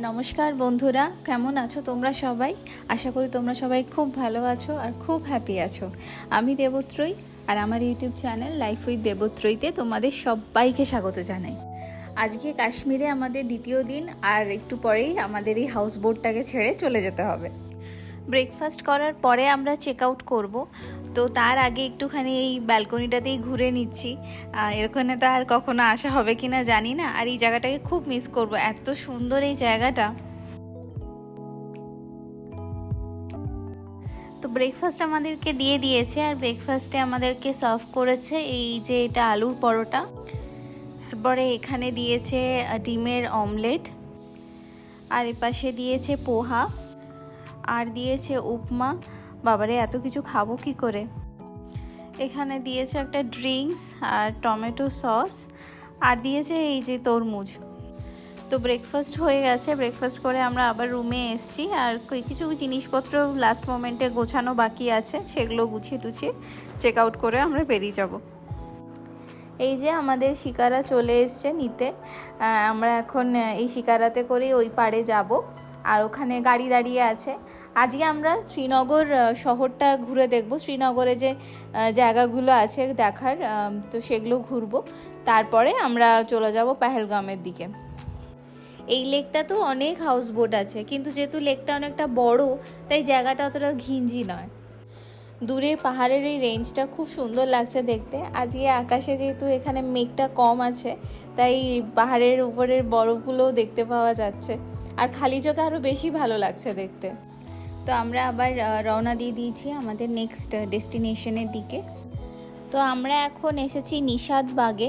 নমস্কার বন্ধুরা, কেমন আছো তোমরা সবাই? আশা করি তোমরা সবাই খুব ভালো আছো আর খুব হ্যাপি আছো। আমি দেবত্রয়ী আর আমার ইউটিউব চ্যানেল লাইফ উইথ দেবত্রয়ীতে তোমাদের সবাইকে স্বাগত জানাই। আজকে কাশ্মীরে আমাদের দ্বিতীয় দিন, আর একটু পরেই আমাদের এই হাউস বোটটাকে ছেড়ে চলে যেতে হবে। ব্রেকফাস্ট করার পরে আমরা চেক আউট করবো, তো তার আগে একটুখানি এই ব্যালকনিটাতেই ঘুরে নিচ্ছি। এখানে তো আর কখনো আসা হবে কিনা জানি না, আর এই জায়গাটাকে খুব মিস করব, এত সুন্দর এই জায়গাটা। তো ব্রেকফাস্ট আমাদেরকে দিয়ে দিয়েছে, আর ব্রেকফাস্টে আমাদেরকে সার্ভ করেছে এই যে এটা আলুর পরোটা, তারপরে এখানে দিয়েছে ডিমের অমলেট, আর এপাশে দিয়েছে পোহা, আর দিয়েছে উপমা। বাবারে, এত কিছু খাবো কি করে। এখানে দিয়েছে একটা ড্রিঙ্কস আর টমেটো সস, আর দিয়েছে এই যে তরমুজ। তো ব্রেকফাস্ট হয়ে গেছে, ব্রেকফাস্ট করে আমরা আবার রুমে এসেছি, আর কিছু জিনিসপত্র লাস্ট মোমেন্টে গোছানো বাকি আছে, সেগুলো গুছিয়ে টুছিয়ে চেক আউট করে আমরা বেরিয়ে যাব। এই যে আমাদের শিকারা চলে এসছে নিতে। আমরা এখন এই শিকারাতে করে ওই পাড়ে যাব, আর ওখানে গাড়ি দাঁড়িয়ে আছে। আজকে আমরা শ্রীনগর শহরটা ঘুরে দেখব, শ্রীনগরে যে জায়গাগুলো আছে দেখার, তো সেগুলো ঘুরবো। তারপরে আমরা চলে যাব পেহেলগামের দিকে। এই লেকটা তো অনেক হাউস বোট আছে, কিন্তু যেহেতু লেকটা অনেকটা বড়, তাই জায়গাটা অতটা ঘিঞ্জি নয়। দূরে পাহাড়ের এই রেঞ্জটা খুব সুন্দর লাগছে দেখতে। আজকে আকাশে যেহেতু এখানে মেঘটা কম আছে, তাই পাহাড়ের উপরের বরফগুলোও দেখতে পাওয়া যাচ্ছে, আর খালি চোখে আরও বেশি ভালো লাগছে দেখতে। তো আমরা আবার রওনা দিয়ে দিয়েছি আমাদের নেক্সট ডেস্টিনেশনের দিকে। তো আমরা এখন এসেছি নিশাদ বাগে।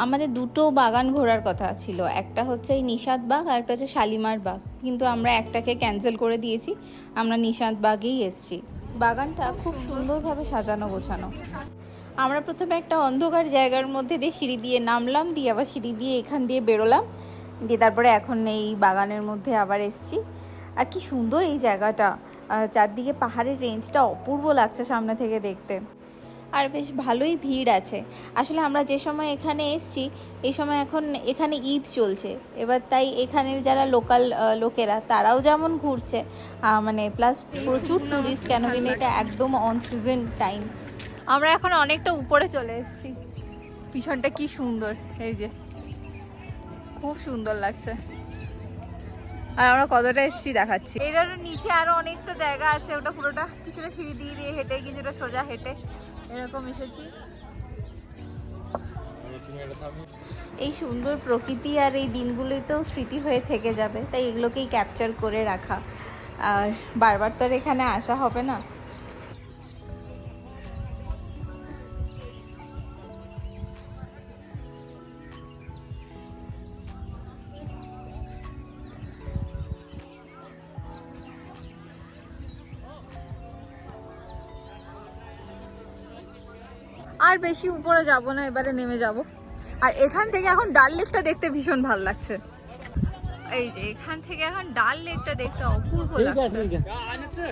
আমাদের দুটো বাগান ঘোরার কথা ছিল, একটা হচ্ছে এই নিশাদ বাগ আর একটা হচ্ছে শালিমার বাগ, কিন্তু আমরা একটাকে ক্যান্সেল করে দিয়েছি, আমরা নিশাদ বাগেই এসেছি। বাগানটা খুব সুন্দরভাবে সাজানো গোছানো। আমরা প্রথমে একটা অন্ধকার জায়গার মধ্যে দিয়ে সিঁড়ি দিয়ে নামলাম, দিয়ে আবার সিঁড়ি দিয়ে এখান দিয়ে বেরোলাম, দিয়ে তারপরে এখন এই বাগানের মধ্যে আবার এসেছি। আর কি সুন্দর এই জায়গাটা, চারদিকে পাহাড়ের রেঞ্জটা অপূর্ব লাগছে সামনে থেকে দেখতে, আর বেশ ভালোই ভিড় আছে। আসলে আমরা যে সময় এখানে এসেছি এই সময় এখন এখানে ঈদ চলছে, এবার তাই এখানের যারা লোকাল লোকেরা তারাও যেমন ঘুরছে, মানে প্লাস প্রচুর ট্যুরিস্ট, কেন কিনা এটা একদম অন সিজন টাইম। আমরা এখন অনেকটা উপরে চলে এসেছি, পিছনটা কি সুন্দর, এই যে খুব সুন্দর লাগছে। আর আমরা কতটা এসেছি দেখাচ্ছি। এটার নিচে আরো অনেকটা জায়গা আছে, ওটা পুরোটা কিছুটা সিঁড়ি দিয়ে দিয়ে হেঁটে, কিছুটা সোজা হেঁটে এরকম এসেছি। এই সুন্দর প্রকৃতি আর এই দিনগুলোই তো স্মৃতি হয়ে থেকে যাবে, তাই এগুলোকেই ক্যাপচার করে রাখা। আর বারবার তো আর এখানে আসা হবে না। আর বেশি উপরে যাব না, এবারে নেমে যাব। আর এখান থেকে এখন ডাল লেকটা দেখতে ভীষণ ভালো লাগছে। এই যে এখান থেকে এখন ডাল লেকটা দেখতে অপূর্ব লাগছে।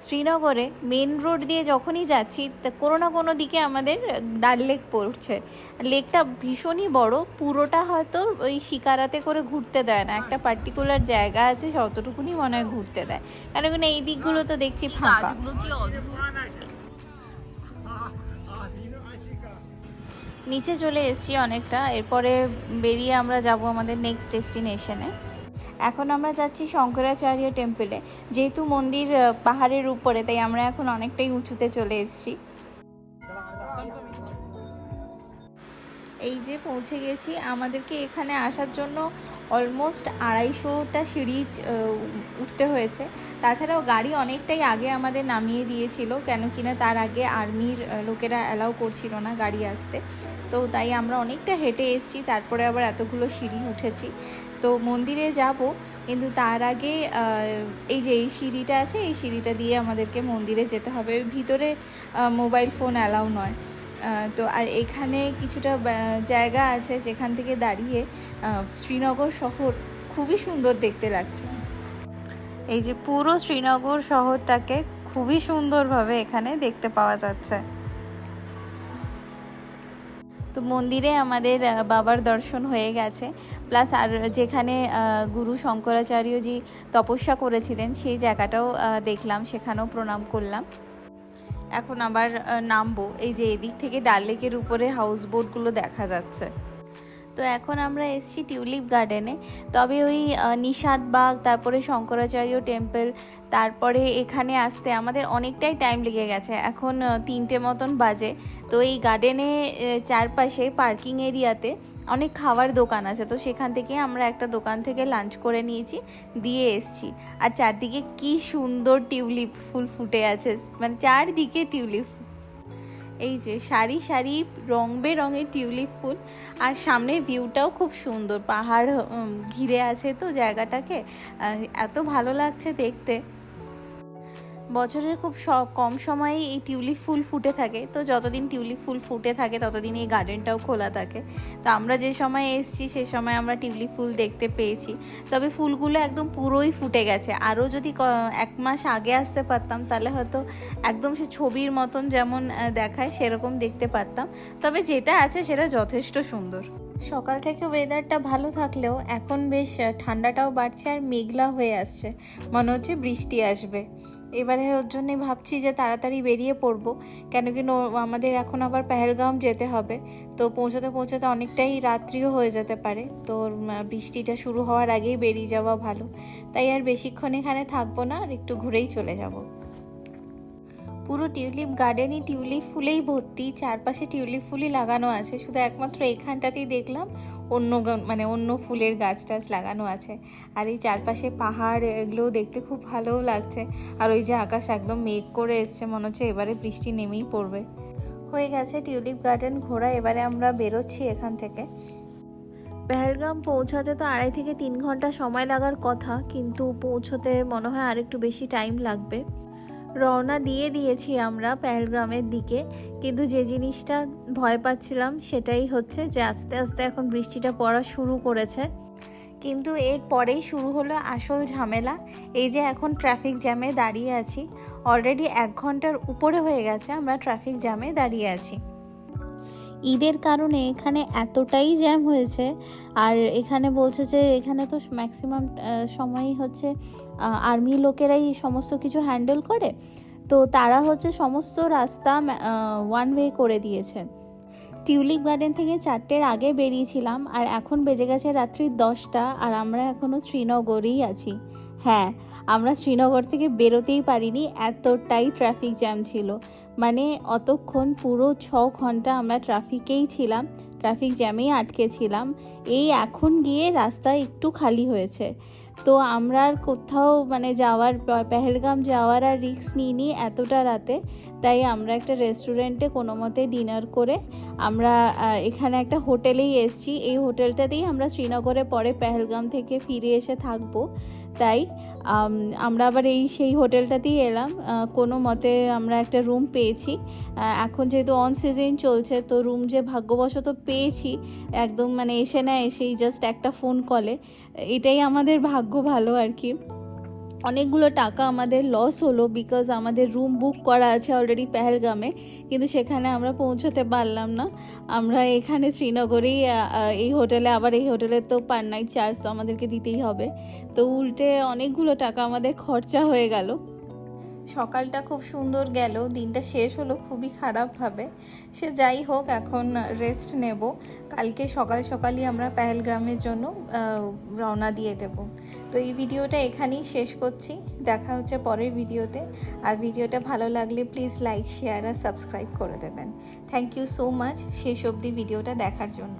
শ্রীনগরে মেন রোড দিয়ে যখনই যাচ্ছি, কোনো না কোনো দিকে আমাদের ডাল লেক পড়ছে। লেকটা ভীষণই বড়, পুরোটা হয়তো ওই শিকারাতে করে ঘুরতে দেয় না, একটা পার্টিকুলার জায়গা আছে ততটুকুনি মনে হয় ঘুরতে দেয়, কেন এই দিকগুলো তো দেখছি ফাঁকা। নিচে চলে এসেছি অনেকটা, এরপরে বেরিয়ে আমরা যাব আমাদের নেক্সট ডেস্টিনেশনে। এখন আমরা যাচ্ছি শঙ্করাচার্য টেম্পলে, যেহেতু মন্দির পাহাড়ের উপরে, তাই আমরা এখন অনেকটাই উঁচুতে চলে এসেছি। এই যে পৌঁছে গেছি। আমাদেরকে এখানে আসার জন্য অলমোস্ট 250টা সিঁড়ি উঠতে হয়েছে। তাছাড়াও গাড়ি অনেকটাই আগে আমাদের নামিয়ে দিয়েছিল, কেন কিনা তার আগে আর্মির লোকেরা অ্যালাউ করছিল না গাড়ি আসতে, তো তাই আমরা অনেকটা হেঁটে এসেছি, তারপরে আবার এতগুলো সিঁড়ি উঠেছি। তো মন্দিরে যাব, কিন্তু তার আগে এই যে এই সিঁড়িটা আছে, এই সিঁড়িটা দিয়ে আমাদেরকে মন্দিরে যেতে হবে। ভিতরে মোবাইল ফোন অ্যালাউ নয়। তো আর এখানে কিছুটা জায়গা আছে যেখান থেকে দাঁড়িয়ে শ্রীনগর শহর খুবই সুন্দর দেখতে লাগছে। এই যে পুরো শ্রীনগর শহরটাকে খুবই সুন্দরভাবে এখানে দেখতে পাওয়া যাচ্ছে। তো মন্দিরে আমাদের বাবার দর্শন হয়ে গেছে, প্লাস আর যেখানে গুরু শঙ্করাচার্যজি তপস্যা করেছিলেন সেই জায়গাটাও দেখলাম, সেখানেও প্রণাম করলাম। এখন আবার নামবো। এই যে এদিক থেকে ডাল লেকের উপরে হাউস বোটগুলো দেখা যাচ্ছে। তো এখন আমরা এসেছি টিউলিপ গার্ডেনে। তবে ওই নিষাদবাগ, তারপরে শঙ্করাচার্য টেম্পল, তারপরে এখানে আসতে আমাদের অনেকটাই টাইম লেগে গেছে। এখন 3টে মতন বাজে। তো এই গার্ডেনে চারপাশে পার্কিং এরিয়াতে অনেক খাবার দোকান আছে, তো সেখান থেকে আমরা একটা দোকান থেকে লাঞ্চ করে নিয়েছি, দিয়ে এসছি। আর চারদিকে কি সুন্দর টিউলিপ ফুল ফুটে আছে, মানে চারদিকে টিউলিপ। এই যে সারি সারি রং বেরঙের টিউলিপ ফুল, আর সামনের ভিউটাও খুব সুন্দর, পাহাড় ঘিরে আছে তো জায়গাটাকে, এত ভালো লাগছে দেখতে। বছরের খুব কম সময়ে এই টিউলিপ ফুল ফুটে থাকে, তো যতদিন টিউলিপ ফুল ফুটে থাকে ততদিন এই গার্ডেনটাও খোলা থাকে। তো আমরা যে সময় এসেছি সে সময় আমরা টিউলিপ ফুল দেখতে পেয়েছি, তবে ফুলগুলো একদম পুরোই ফুটে গেছে। আরও যদি 1 মাস আগে আসতে পারতাম তাহলে হয়তো একদম সে ছবির মতন যেমন দেখায় সেরকম দেখতে পারতাম, তবে যেটা আছে সেটা যথেষ্ট সুন্দর। সকাল থেকে ওয়েদারটা ভালো থাকলেও এখন বেশ ঠান্ডাটাও বাড়ছে আর মেঘলা হয়ে আসছে, মনে হচ্ছে বৃষ্টি আসবে। এবারে ওর জন্যে ভাবছি যে তাড়াতাড়ি বেরিয়ে পড়বো, কেন কি আমাদের এখন আবার পেহেলগাম যেতে হবে। তো পৌঁছতে পৌঁছতে অনেকটাই রাত্রিও হয়ে যেতে পারে, তো বৃষ্টিটা শুরু হওয়ার আগেই বেরিয়ে যাওয়া ভালো। তাই আর বেশিক্ষণ এখানে থাকবো না, আর একটু ঘুরেই চলে যাব। পুরো টিউলিপ গার্ডেনই টিউলিপ ফুলেই ভর্তি, চারপাশে টিউলিপ ফুলই লাগানো আছে, শুধু একমাত্র এখানটাতেই দেখলাম অন্য ফুলের গাছ টাছ লাগানো আছে। আর এই চারপাশে পাহাড়, এগুলোও দেখতে খুব ভালোও লাগছে। আর ওই যে আকাশ একদম মেঘ করে এসছে, মনে হচ্ছে এবারে বৃষ্টি নেমেই পড়বে। হয়ে গেছে টিউলিপ গার্ডেন ঘোরা, এবারে আমরা বেরোচ্ছি এখান থেকে। পেহেলগাম পৌঁছাতে তো 2.5 থেকে 3 ঘন্টা সময় লাগার কথা, কিন্তু পৌঁছতে মনে হয় আরেকটু বেশি টাইম লাগবে। রওনা দিয়েছি আমরা পেহেলগামের দিকে, কিন্তু যে জিনিসটা ভয় পাচ্ছিলাম সেটাই হচ্ছে যে আস্তে আস্তে এখন বৃষ্টিটা পড়া শুরু করেছে, কিন্তু এর পরেই শুরু হলো আসল ঝামেলা। এই যে এখন ট্রাফিক জ্যামে দাঁড়িয়ে আছি, অলরেডি 1 ঘন্টার উপরে হয়ে গেছে আমরা ট্রাফিক জ্যামে দাঁড়িয়ে আছি। ঈদের কারণে এখানে এতটাই জ্যাম হয়েছে, আর এখানে বলছে যে এখানে তো ম্যাক্সিমাম সময়ই হচ্ছে আর্মি লোকেরাই সমস্ত কিছু হ্যান্ডেল করে, তো তারা হচ্ছে সমস্ত রাস্তা 1 ওয়ে করে দিয়েছে। টিউলিপ গার্ডেন থেকে 4টের আগে বেরিয়েছিলাম, আর এখন বেজে গেছে রাত্রি 10টা, আর আমরা এখনও শ্রীনগরেই আছি। হ্যাঁ, আমরা শ্রীনগর থেকে বেরোতেই পারিনি, এতটাই ট্রাফিক জ্যাম ছিল। মানে অতক্ষণ পুরো 6 ঘন্টা আমরা ট্রাফিকেই ছিলাম, ট্রাফিক জ্যামেই আটকে ছিলাম। এই এখন গিয়ে রাস্তা একটু খালি হয়েছে, তো আমরা আর কোথাও পেহেলগাম যাওয়ার আর রিস্ক নিইনি এতটা রাতে। তাই আমরা একটা রেস্টুরেন্টে কোনো মতে ডিনার করে আমরা এখানে একটা হোটেলেই এসেছি। এই হোটেলটাতেই আমরা শ্রীনগরে পরে পেহেলগাম থেকে ফিরে এসে থাকবো, তাই আমরা আবার সেই হোটেলটাতেই এলাম। কোনো মতে আমরা একটা রুম পেয়েছি। এখন যেহেতু অন সিজন চলছে, তো রুম যে ভাগ্যবশত পেয়েছি একদম এসেই জাস্ট একটা ফোন কলে, এটাই আমাদের ভাগ্য ভালো আর কি। অনেকগুলো টাকা আমাদের লস হলো, বিকজ আমাদের রুম বুক করা আছে অলরেডি পেহেলগামে, কিন্তু সেখানে আমরা পৌঁছতে পারলাম না। আমরা এখানে শ্রীনগরেই এই হোটেলে তো পার নাইট চার্জ তো আমাদেরকে দিতেই হবে, তো উল্টে অনেকগুলো টাকা আমাদের খরচা হয়ে গেল। সকালটা খুব সুন্দর গেল, দিনটা শেষ হলো খুবই খারাপভাবে। সে যাই হোক, এখন রেস্ট নেব। কালকে সকালই আমরা পেহেলগামের জন্য রওনা দিয়ে দেব। তো এই ভিডিওটা এখানেই শেষ করছি, দেখা হচ্ছে পরের ভিডিওতে। আর ভিডিওটা ভালো লাগলে প্লিজ লাইক, শেয়ার আর সাবস্ক্রাইব করে দেবেন। থ্যাংক ইউ সো মাচ শেষ অবধি ভিডিওটা দেখার জন্য।